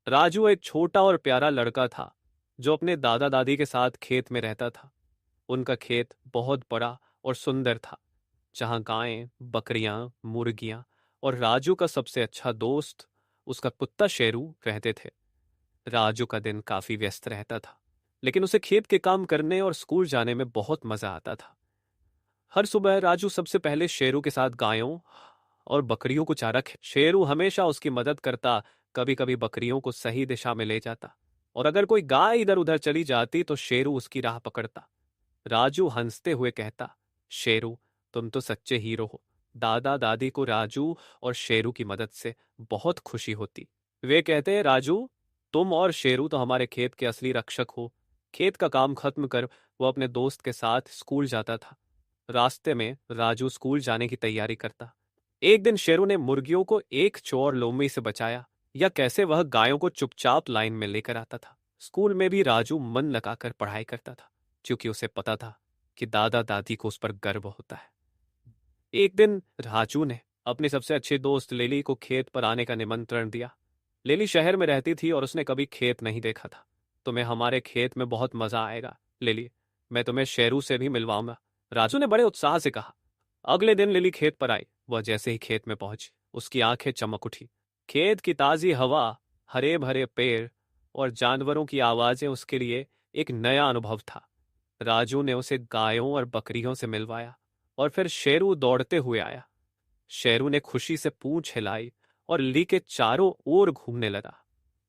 राजू एक छोटा और प्यारा लड़का था जो अपने दादा दादी के साथ खेत में रहता था। उनका खेत बहुत बड़ा और सुंदर था, जहां गायें, बकरियां, मुर्गियां और राजू का सबसे अच्छा दोस्त, उसका कुत्ता शेरू, रहते थे। राजू का दिन काफी व्यस्त रहता था, लेकिन उसे खेत के काम करने और स्कूल जाने में बहुत मजा आता था। हर सुबह राजू सबसे पहले शेरू के साथ गायों और बकरियों को चारा शेरू हमेशा उसकी मदद करता, कभी कभी बकरियों को सही दिशा में ले जाता, और अगर कोई गाय इधर उधर चली जाती तो शेरू उसकी राह पकड़ता। राजू हंसते हुए कहता, शेरू, तुम तो सच्चे हीरो हो। दादा दादी को राजू और शेरू की मदद से बहुत खुशी होती। वे कहते, राजू, तुम और शेरू तो हमारे खेत के असली रक्षक हो। खेत का काम खत्म कर वो अपने दोस्त के साथ स्कूल जाता था। रास्ते में राजू स्कूल जाने की तैयारी करता। एक दिन शेरू ने मुर्गियों को एक चोर लोमड़ी से बचाया, या कैसे वह गायों को चुपचाप लाइन में लेकर आता था। स्कूल में भी राजू मन लगाकर पढ़ाई करता था, क्योंकि उसे पता था कि दादा दादी को उस पर गर्व होता है। एक दिन राजू ने अपनी सबसे अच्छे दोस्त लिली को खेत पर आने का निमंत्रण दिया। लिली शहर में रहती थी और उसने कभी खेत नहीं देखा था। तुम्हें हमारे खेत में बहुत मजा आएगा लिली, मैं तुम्हें शेरू से भी मिलवाऊंगा, राजू ने बड़े उत्साह से कहा। अगले दिन लिली खेत पर आई। वह जैसे ही खेत में पहुंची, उसकी आंखें चमक उठी। खेत की ताजी हवा, हरे भरे पेड़ और जानवरों की आवाजें उसके लिए एक नया अनुभव था। राजू ने उसे गायों और बकरियों से मिलवाया, और फिर शेरू दौड़ते हुए आया। शेरू ने खुशी से पूंछ हिलाई और लिली के चारों ओर घूमने लगा।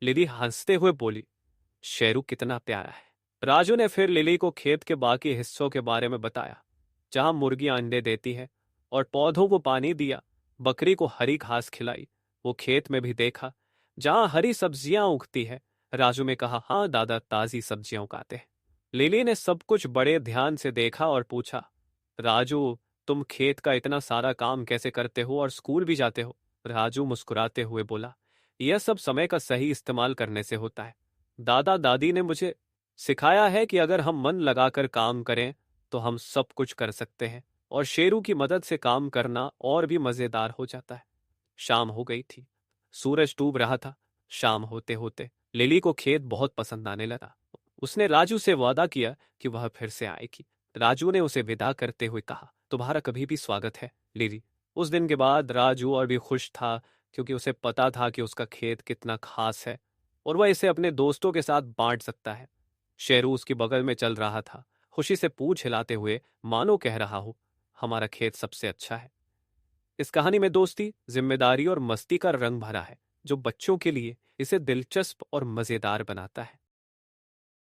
लिली हंसते हुए बोली, शेरू कितना प्यारा है। राजू ने फिर लिली को खेत के बाकी हिस्सों के बारे में बताया, जहां मुर्गियां अंडे देती है, और पौधों को पानी दिया, बकरी को हरी घास खिलाई। वो खेत में भी देखा जहां हरी सब्जियां उगती है। राजू में कहा, हाँ दादा, ताजी सब्जियां उगाते हैं। लिली ने सब कुछ बड़े ध्यान से देखा और पूछा, राजू, तुम खेत का इतना सारा काम कैसे करते हो और स्कूल भी जाते हो? राजू मुस्कुराते हुए बोला, यह सब समय का सही इस्तेमाल करने से होता है। दादा दादी ने मुझे सिखाया है कि अगर हम मन लगाकर काम करें तो हम सब कुछ कर सकते हैं, और शेरू की मदद से काम करना और भी मजेदार हो जाता है। शाम हो गई थी, सूरज डूब रहा था। शाम होते होते लिली को खेत बहुत पसंद आने लगा। उसने राजू से वादा किया कि वह फिर से आएगी। राजू ने उसे विदा करते हुए कहा, तुम्हारा कभी भी स्वागत है लिली। उस दिन के बाद राजू और भी खुश था, क्योंकि उसे पता था कि उसका खेत कितना खास है और वह इसे अपने दोस्तों के साथ बांट सकता है। शेरू उसके बगल में चल रहा था, खुशी से पूंछ हिलाते हुए, मानो कह रहा हो, हमारा खेत सबसे अच्छा है। इस कहानी में दोस्ती, जिम्मेदारी और मस्ती का रंग भरा है, जो बच्चों के लिए इसे दिलचस्प और मजेदार बनाता है।